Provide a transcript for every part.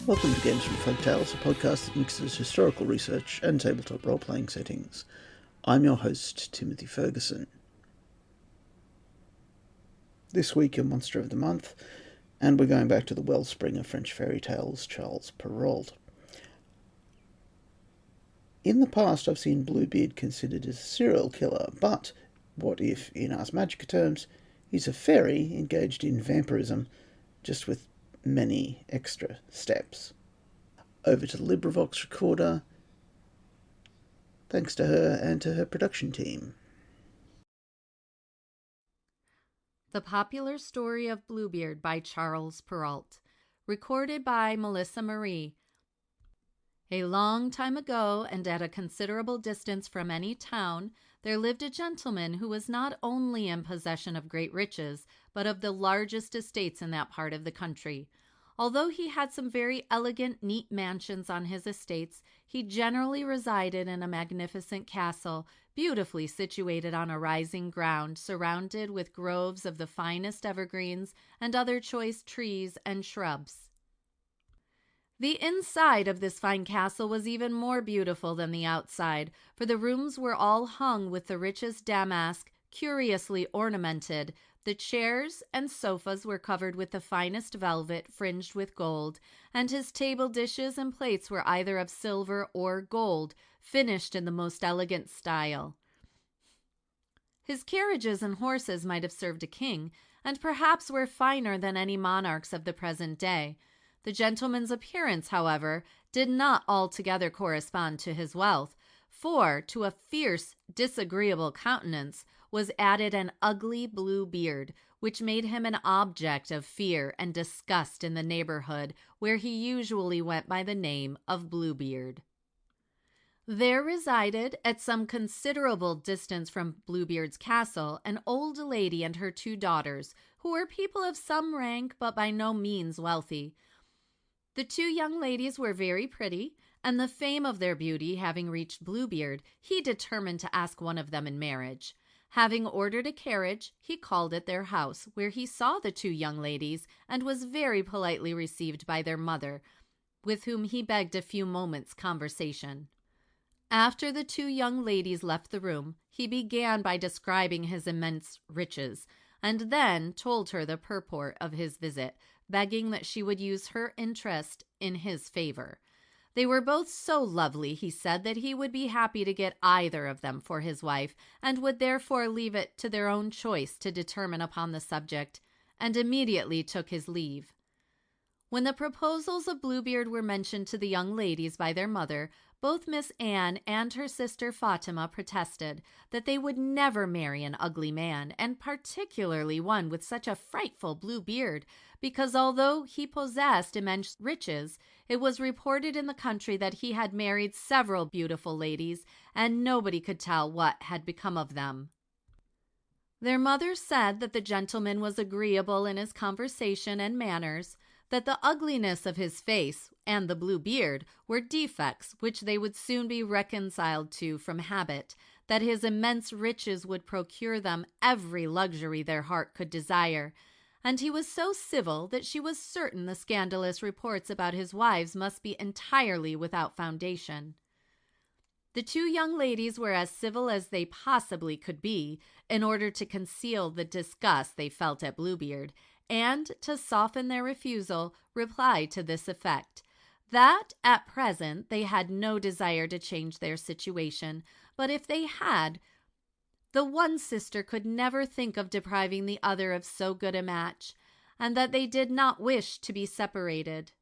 Welcome to Games from Folktales, a podcast that mixes historical research and tabletop role-playing settings. I'm your host, Timothy Ferguson. This week, your Monster of the Month, and we're going back to the wellspring of French fairy tales, Charles Perrault. In the past, I've seen Bluebeard considered as a serial killer, but what if, in Ars Magica terms, he's a fairy engaged in vampirism, just with many extra steps? Over to the LibriVox recorder, thanks to her and to her production team. The Popular Story of Bluebeard by Charles Perrault, recorded by Melissa Marie. A long time ago, and at a considerable distance from any town, there lived a gentleman who was not only in possession of great riches, but of the largest estates in that part of the country. Although he had some very elegant, neat mansions on his estates, he generally resided in a magnificent castle, beautifully situated on a rising ground, surrounded with groves of the finest evergreens and other choice trees and shrubs. The inside of this fine castle was even more beautiful than the outside, for the rooms were all hung with the richest damask, curiously ornamented. The chairs and sofas were covered with the finest velvet, fringed with gold, and his table dishes and plates were either of silver or gold, finished in the most elegant style. His carriages and horses might have served a king, and perhaps were finer than any monarchs of the present day. The gentleman's appearance, however, did not altogether correspond to his wealth, for to a fierce, disagreeable countenance was added an ugly blue beard, which made him an object of fear and disgust in the neighborhood, where he usually went by the name of Bluebeard. There resided, at some considerable distance from Bluebeard's castle, an old lady and her 2 daughters, who were people of some rank but by no means wealthy. The 2 young ladies were very pretty, and the fame of their beauty having reached Bluebeard, he determined to ask one of them in marriage. Having ordered a carriage, he called at their house, where he saw the 2 young ladies, and was very politely received by their mother, with whom he begged a few moments' conversation. After the 2 young ladies left the room, he began by describing his immense riches, and then told her the purport of his visit, begging that she would use her interest in his favor. They were both so lovely, he said, that he would be happy to get either of them for his wife, and would therefore leave it to their own choice to determine upon the subject, and immediately took his leave. When the proposals of Bluebeard were mentioned to the young ladies by their mother, both Miss Anne and her sister Fatima protested that they would never marry an ugly man, and particularly one with such a frightful blue beard, because although he possessed immense riches, it was reported in the country that he had married several beautiful ladies, and nobody could tell what had become of them. Their mother said that the gentleman was agreeable in his conversation and manners, that the ugliness of his face and the blue beard were defects which they would soon be reconciled to from habit, that his immense riches would procure them every luxury their heart could desire, and he was so civil that she was certain the scandalous reports about his wives must be entirely without foundation. The 2 young ladies were as civil as they possibly could be, in order to conceal the disgust they felt at Bluebeard, and, to soften their refusal, replied to this effect: that at present they had no desire to change their situation, but if they had, the one sister could never think of depriving the other of so good a match, and that they did not wish to be separated.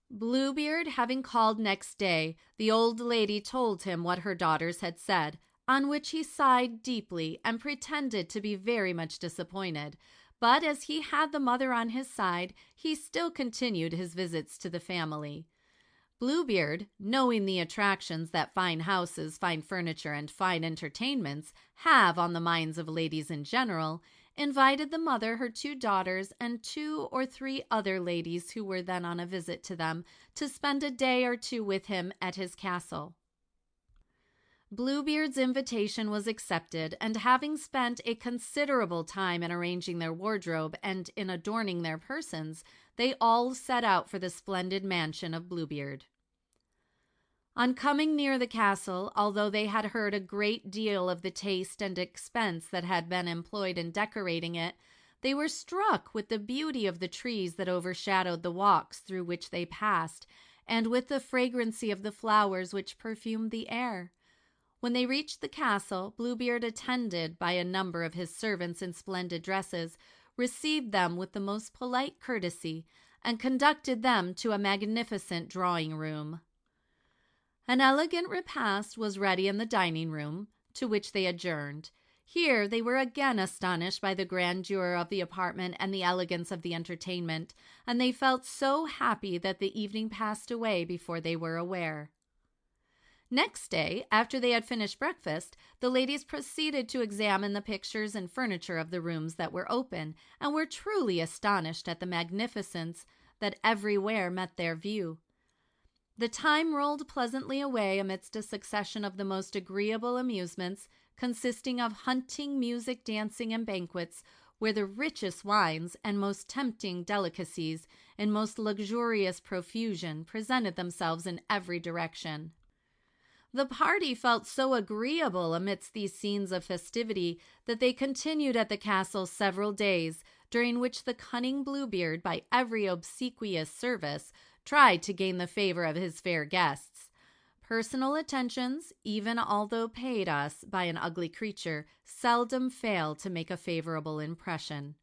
Bluebeard having called next day, the old lady told him what her daughters had said, on which he sighed deeply and pretended to be very much disappointed. But as he had the mother on his side, he still continued his visits to the family. Bluebeard, knowing the attractions that fine houses, fine furniture, and fine entertainments have on the minds of ladies in general, invited the mother, her 2 daughters, and 2 or 3 other ladies who were then on a visit to them, to spend a day or 2 with him at his castle. Bluebeard's invitation was accepted, and having spent a considerable time in arranging their wardrobe and in adorning their persons, they all set out for the splendid mansion of Bluebeard. On coming near the castle, although they had heard a great deal of the taste and expense that had been employed in decorating it, they were struck with the beauty of the trees that overshadowed the walks through which they passed, and with the fragrancy of the flowers which perfumed the air. When they reached the castle, Bluebeard, attended by a number of his servants in splendid dresses, received them with the most polite courtesy, and conducted them to a magnificent drawing-room. An elegant repast was ready in the dining-room, to which they adjourned. Here they were again astonished by the grandeur of the apartment and the elegance of the entertainment, and they felt so happy that the evening passed away before they were aware. Next day, after they had finished breakfast, the ladies proceeded to examine the pictures and furniture of the rooms that were open, and were truly astonished at the magnificence that everywhere met their view. The time rolled pleasantly away amidst a succession of the most agreeable amusements, consisting of hunting, music, dancing, and banquets, where the richest wines and most tempting delicacies in most luxurious profusion presented themselves in every direction. The party felt so agreeable amidst these scenes of festivity that they continued at the castle several days, during which the cunning Bluebeard, by every obsequious service, tried to gain the favor of his fair guests. Personal attentions, even although paid us by an ugly creature, seldom fail to make a favorable impression.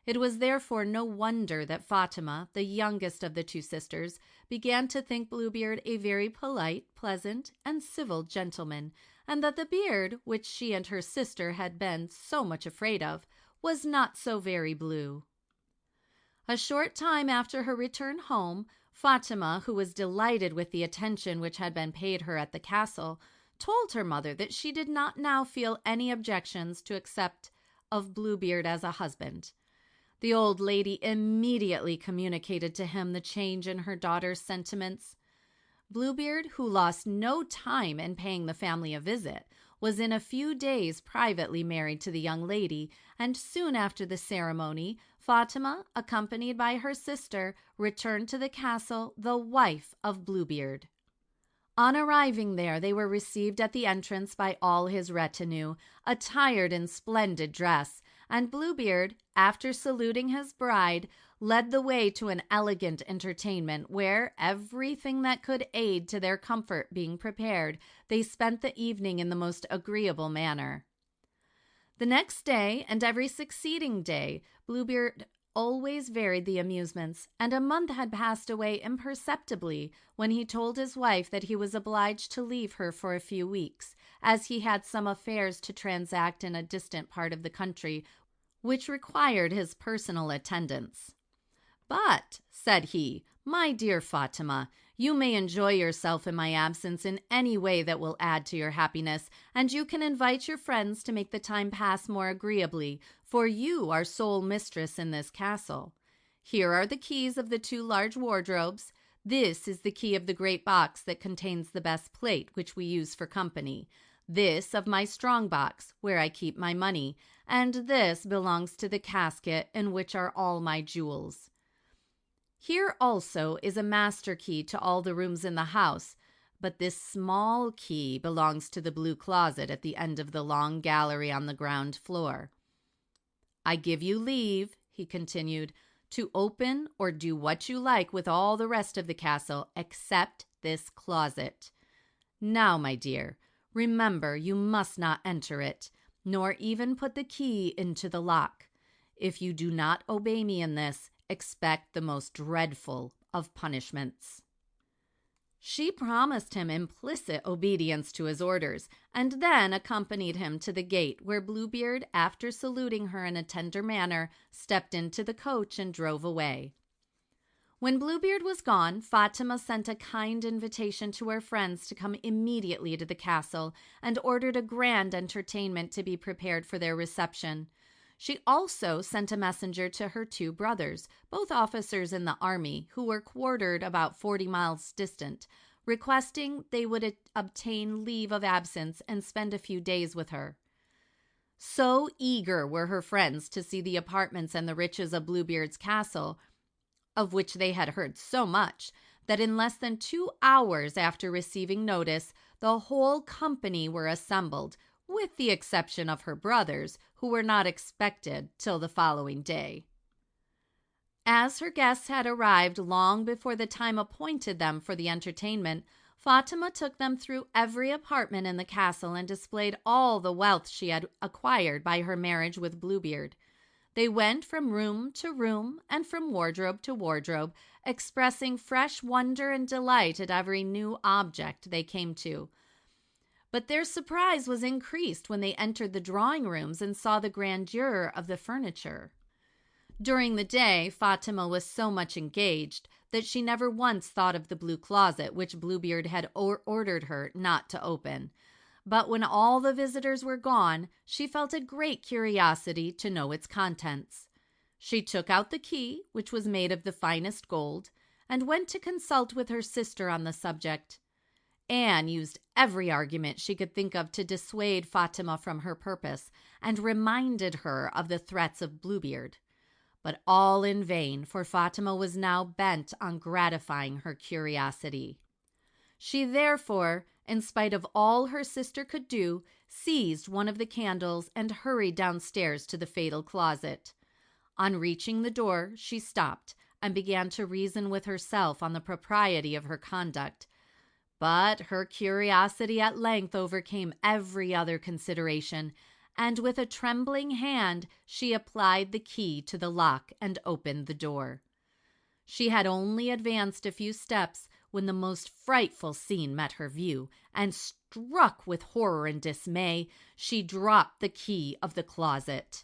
It was therefore no wonder that Fatima, the youngest of the two sisters, began to think Bluebeard a very polite, pleasant, and civil gentleman, and that the beard, which she and her sister had been so much afraid of, was not so very blue. A short time after her return home, Fatima, who was delighted with the attention which had been paid her at the castle, told her mother that she did not now feel any objections to accept of Bluebeard as a husband. The old lady immediately communicated to him the change in her daughter's sentiments. Bluebeard, who lost no time in paying the family a visit, was in a few days privately married to the young lady, and soon after the ceremony, Fatima, accompanied by her sister, returned to the castle the wife of Bluebeard. On arriving there, they were received at the entrance by all his retinue, attired in splendid dress, and Bluebeard, after saluting his bride, led the way to an elegant entertainment, where, everything that could aid to their comfort being prepared, they spent the evening in the most agreeable manner. The next day, and every succeeding day, Bluebeard always varied the amusements, and a month had passed away imperceptibly when he told his wife that he was obliged to leave her for a few weeks, as he had some affairs to transact in a distant part of the country, which required his personal attendance. "But," said he, "my dear Fatima, you may enjoy yourself in my absence in any way that will add to your happiness, and you can invite your friends to make the time pass more agreeably, for you are sole mistress in this castle. Here are the keys of the 2 large wardrobes. This is the key of the great box that contains the best plate, which we use for company. This of my strong box, where I keep my money, and this belongs to the casket in which are all my jewels. Here also is a master key to all the rooms in the house, but this small key belongs to the blue closet at the end of the long gallery on the ground floor. I give you leave," he continued, "to open or do what you like with all the rest of the castle except this closet. Now, my dear, remember you must not enter it, nor even put the key into the lock. If you do not obey me in this, expect the most dreadful of punishments." She promised him implicit obedience to his orders, and then accompanied him to the gate, where Bluebeard, after saluting her in a tender manner, stepped into the coach and drove away. When Bluebeard was gone, Fatima sent a kind invitation to her friends to come immediately to the castle, and ordered a grand entertainment to be prepared for their reception. She also sent a messenger to her 2 brothers, both officers in the army, who were quartered about 40 miles distant, requesting they would obtain leave of absence and spend a few days with her. So eager were her friends to see the apartments and the riches of Bluebeard's castle, of which they had heard so much, that in less than 2 hours after receiving notice, the whole company were assembled, with the exception of her brothers, who were not expected till the following day. As her guests had arrived long before the time appointed them for the entertainment, Fatima took them through every apartment in the castle and displayed all the wealth she had acquired by her marriage with Bluebeard. They went from room to room and from wardrobe to wardrobe, expressing fresh wonder and delight at every new object they came to. But their surprise was increased when they entered the drawing rooms and saw the grandeur of the furniture. During the day, Fatima was so much engaged that she never once thought of the blue closet which Bluebeard had ordered her not to open. But when all the visitors were gone, she felt a great curiosity to know its contents. She took out the key, which was made of the finest gold, and went to consult with her sister on the subject. Anne used every argument she could think of to dissuade Fatima from her purpose, and reminded her of the threats of Bluebeard. But all in vain, for Fatima was now bent on gratifying her curiosity. She therefore, in spite of all her sister could do, seized one of the candles and hurried downstairs to the fatal closet. On reaching the door, she stopped and began to reason with herself on the propriety of her conduct. But her curiosity at length overcame every other consideration, and with a trembling hand she applied the key to the lock and opened the door. She had only advanced a few steps when the most frightful scene met her view, and struck with horror and dismay, she dropped the key of the closet.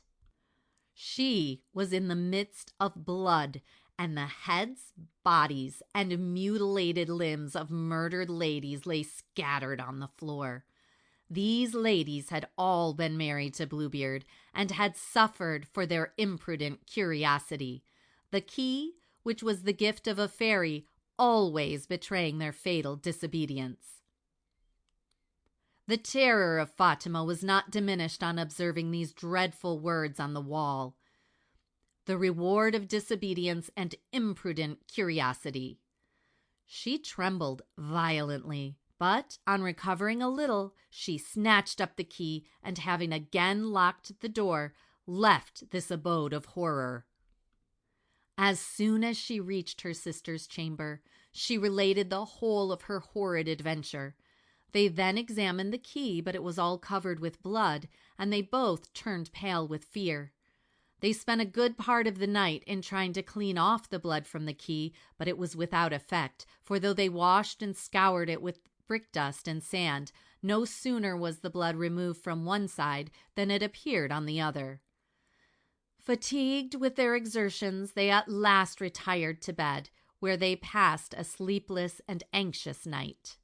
She was in the midst of blood, and the heads, bodies, and mutilated limbs of murdered ladies lay scattered on the floor. These ladies had all been married to Bluebeard, and had suffered for their imprudent curiosity. The key, which was the gift of a fairy, always betraying their fatal disobedience. The terror of Fatima was not diminished on observing these dreadful words on the wall: "The reward of disobedience and imprudent curiosity." She trembled violently, but on recovering a little, she snatched up the key, and having again locked the door, left this abode of horror. As soon as she reached her sister's chamber, she related the whole of her horrid adventure. They then examined the key, but it was all covered with blood, and they both turned pale with fear. They spent a good part of the night in trying to clean off the blood from the key, but it was without effect, for though they washed and scoured it with brick dust and sand, no sooner was the blood removed from one side than it appeared on the other. Fatigued with their exertions, they at last retired to bed, where they passed a sleepless and anxious night.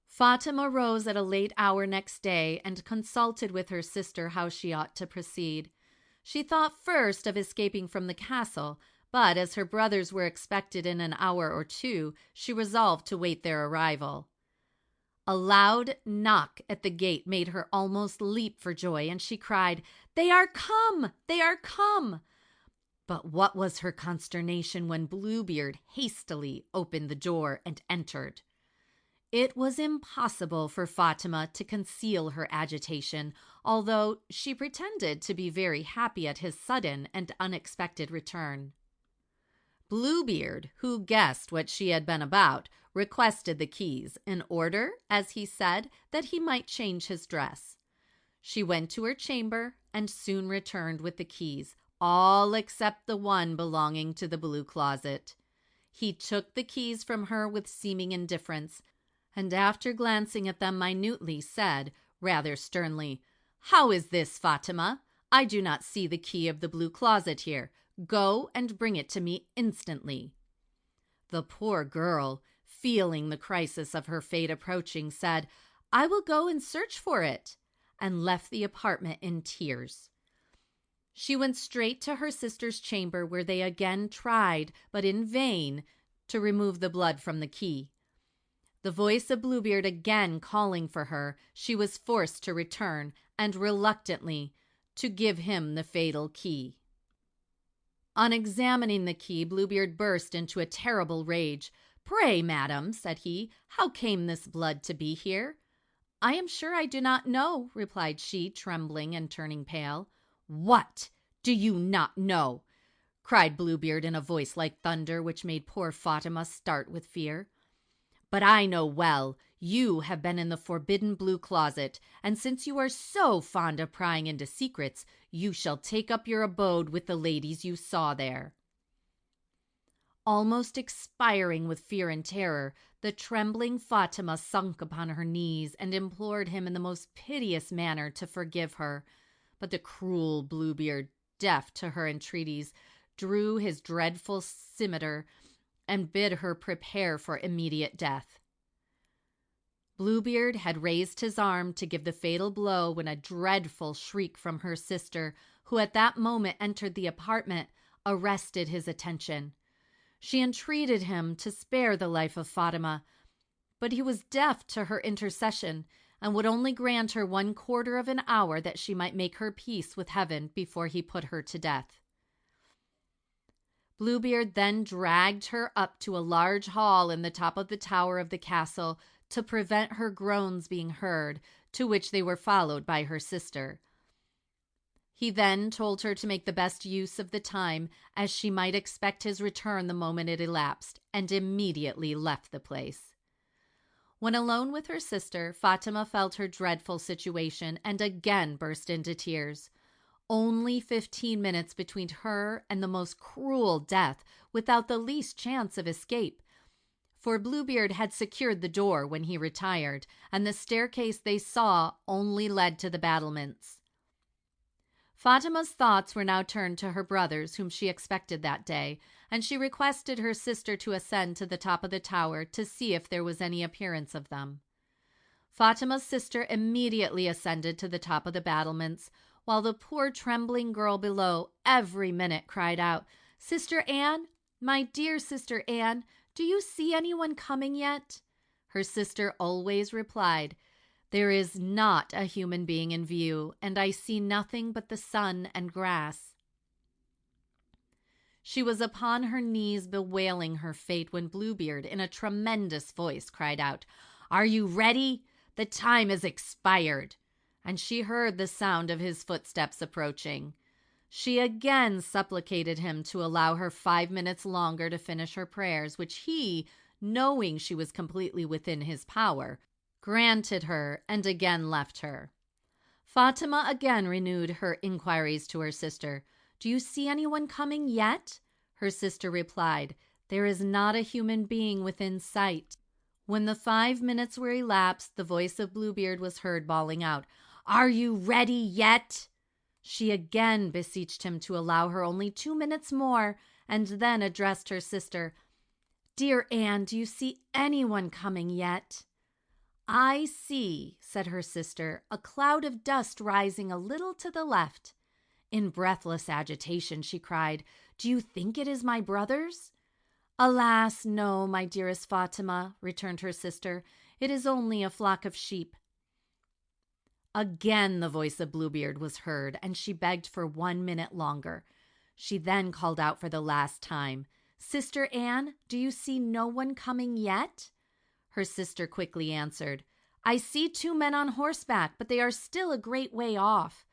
Fatima rose at a late hour next day and consulted with her sister how she ought to proceed. She thought first of escaping from the castle, but as her brothers were expected in an hour or two, she resolved to wait their arrival. A loud knock at the gate made her almost leap for joy, and she cried, "They are come! They are come!" But what was her consternation when Bluebeard hastily opened the door and entered. It was impossible for Fatima to conceal her agitation, although she pretended to be very happy at his sudden and unexpected return. Bluebeard, who guessed what she had been about, requested the keys, in order, as he said, that he might change his dress. She went to her chamber, and soon returned with the keys, all except the one belonging to the blue closet. He took the keys from her with seeming indifference, and after glancing at them minutely, said, rather sternly, "How is this, Fatima? I do not see the key of the blue closet here. Go and bring it to me instantly." The poor girl, feeling the crisis of her fate approaching, said, "I will go and search for it," and left the apartment in tears. She went straight to her sister's chamber, where they again tried, but in vain, to remove the blood from the key. The voice of Bluebeard again calling for her, she was forced to return, and reluctantly to give him the fatal key. On examining the key, Bluebeard burst into a terrible rage. "Pray, madam," said he, "how came this blood to be here?" "I am sure I do not know," replied she, trembling and turning pale. "What! Do you not know?" cried Bluebeard in a voice like thunder, which made poor Fatima start with fear. "But I know well. You have been in the forbidden blue closet, and since you are so fond of prying into secrets, you shall take up your abode with the ladies you saw there." Almost expiring with fear and terror, the trembling Fatima sunk upon her knees and implored him in the most piteous manner to forgive her. But the cruel Bluebeard, deaf to her entreaties, drew his dreadful scimitar and bid her prepare for immediate death. Bluebeard had raised his arm to give the fatal blow when a dreadful shriek from her sister, who at that moment entered the apartment, arrested his attention. She entreated him to spare the life of Fatima, but he was deaf to her intercession, and would only grant her 1/4 of an hour that she might make her peace with heaven before he put her to death. Bluebeard then dragged her up to a large hall in the top of the tower of the castle to prevent her groans being heard, to which they were followed by her sister. He then told her to make the best use of the time, as she might expect his return the moment it elapsed, and immediately left the place. When alone with her sister, Fatima felt her dreadful situation, and again burst into tears. Only 15 minutes between her and the most cruel death, without the least chance of escape, for Bluebeard had secured the door when he retired, and the staircase they saw only led to the battlements. Fatima's thoughts were now turned to her brothers, whom she expected that day, and she requested her sister to ascend to the top of the tower to see if there was any appearance of them. Fatima's sister immediately ascended to the top of the battlements, while the poor trembling girl below every minute cried out, "Sister Anne, my dear Sister Anne, do you see anyone coming yet?" Her sister always replied, "There is not a human being in view, and I see nothing but the sun and grass." She was upon her knees bewailing her fate when Bluebeard, in a tremendous voice, cried out, "Are you ready? The time is expired," and she heard the sound of his footsteps approaching. She again supplicated him to allow her 5 minutes longer to finish her prayers, which he, knowing she was completely within his power, granted her, and again left her. Fatima again renewed her inquiries to her sister. "Do you see anyone coming yet?" Her sister replied, "There is not a human being within sight." When the 5 minutes were elapsed, the voice of Bluebeard was heard bawling out, "Are you ready yet?" She again beseeched him to allow her only 2 minutes more, and then addressed her sister, "Dear Anne, do you see anyone coming yet?" "I see," said her sister, "a cloud of dust rising a little to the left." In breathless agitation she cried, "Do you think it is my brothers?" "Alas, no, my dearest Fatima," returned her sister, "it is only a flock of sheep." Again the voice of Bluebeard was heard, and she begged for 1 minute longer. She then called out for the last time, "Sister Anne, do you see no one coming yet?" Her sister quickly answered, "I see 2 men on horseback, but they are still a great way off."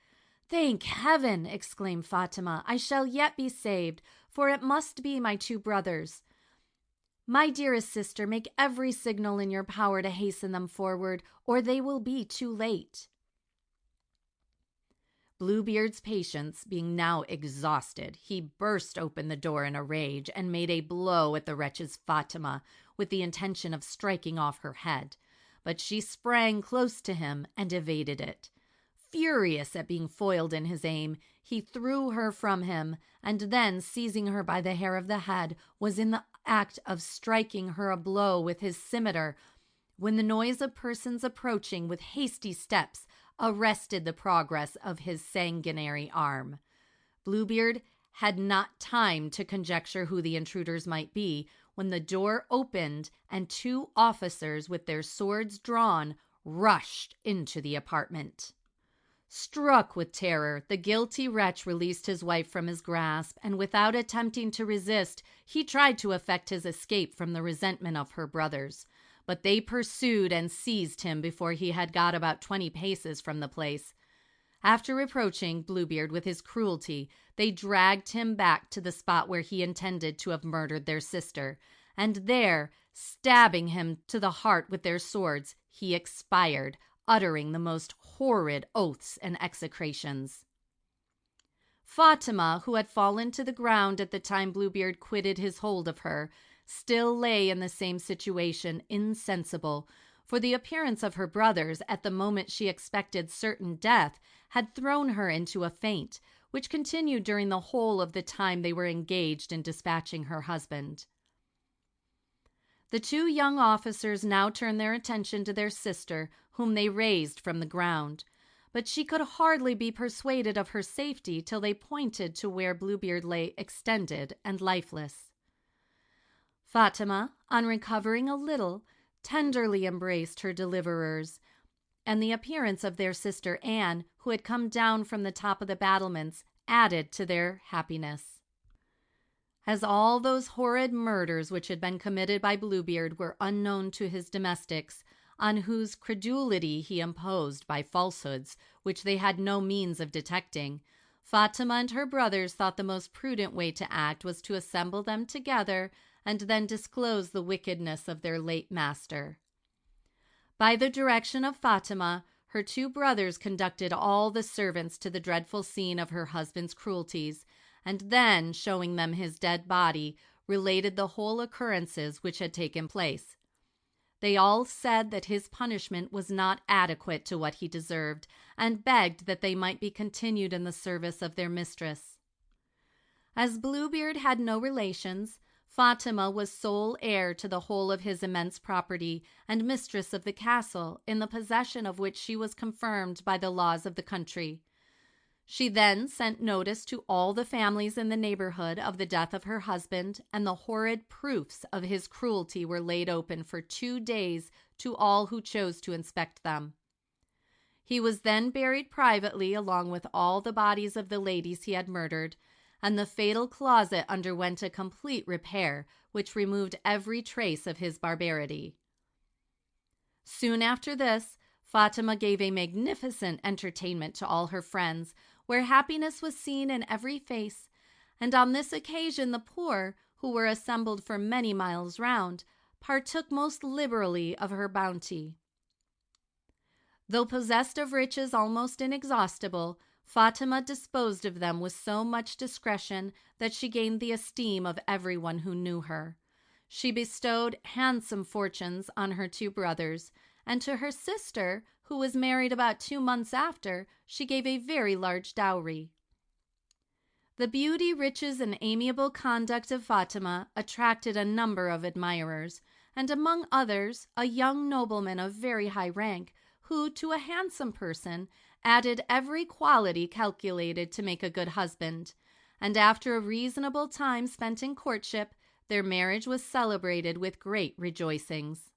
"Thank heaven!" exclaimed Fatima, "I shall yet be saved, for it must be my 2 brothers. My dearest sister, make every signal in your power to hasten them forward, or they will be too late." Bluebeard's patience being now exhausted, he burst open the door in a rage, and made a blow at the wretch's Fatima, with the intention of striking off her head, but she sprang close to him and evaded it. Furious at being foiled in his aim, he threw her from him, and then, seizing her by the hair of the head, was in the act of striking her a blow with his scimitar, when the noise of persons approaching with hasty steps arrested the progress of his sanguinary arm. Bluebeard had not time to conjecture who the intruders might be, when the door opened and 2 officers with their swords drawn rushed into the apartment. Struck with terror, the guilty wretch released his wife from his grasp, and without attempting to resist, he tried to effect his escape from the resentment of her brothers. But they pursued and seized him before he had got about 20 paces from the place. After reproaching Bluebeard with his cruelty, they dragged him back to the spot where he intended to have murdered their sister, and there, stabbing him to the heart with their swords, he expired, uttering the most horrid oaths and execrations. Fatima, who had fallen to the ground at the time Bluebeard quitted his hold of her, still lay in the same situation, insensible, for the appearance of her brothers at the moment she expected certain death had thrown her into a faint, which continued during the whole of the time they were engaged in dispatching her husband. The 2 young officers now turned their attention to their sister, whom they raised from the ground. But she could hardly be persuaded of her safety till they pointed to where Bluebeard lay extended and lifeless. Fatima, on recovering a little, tenderly embraced her deliverers, and the appearance of their sister Anne, who had come down from the top of the battlements, added to their happiness. As all those horrid murders which had been committed by Bluebeard were unknown to his domestics, on whose credulity he imposed by falsehoods which they had no means of detecting, Fatima and her brothers thought the most prudent way to act was to assemble them together and then disclose the wickedness of their late master. By the direction of Fatima, her 2 brothers conducted all the servants to the dreadful scene of her husband's cruelties, and then, showing them his dead body, related the whole occurrences which had taken place. They all said that his punishment was not adequate to what he deserved, and begged that they might be continued in the service of their mistress. As Bluebeard had no relations, Fatima was sole heir to the whole of his immense property, and mistress of the castle, in the possession of which she was confirmed by the laws of the country. She then sent notice to all the families in the neighborhood of the death of her husband, and the horrid proofs of his cruelty were laid open for 2 days to all who chose to inspect them. He was then buried privately along with all the bodies of the ladies he had murdered, and the fatal closet underwent a complete repair, which removed every trace of his barbarity. Soon after this, Fatima gave a magnificent entertainment to all her friends, where happiness was seen in every face, and on this occasion the poor, who were assembled for many miles round, partook most liberally of her bounty. Though possessed of riches almost inexhaustible, Fatima disposed of them with so much discretion that she gained the esteem of everyone who knew her. She bestowed handsome fortunes on her 2 brothers, and to her sister, who was married about 2 months after, she gave a very large dowry. The beauty, riches, and amiable conduct of Fatima attracted a number of admirers, and among others a young nobleman of very high rank, who, to a handsome person, added every quality calculated to make a good husband, and after a reasonable time spent in courtship, their marriage was celebrated with great rejoicings.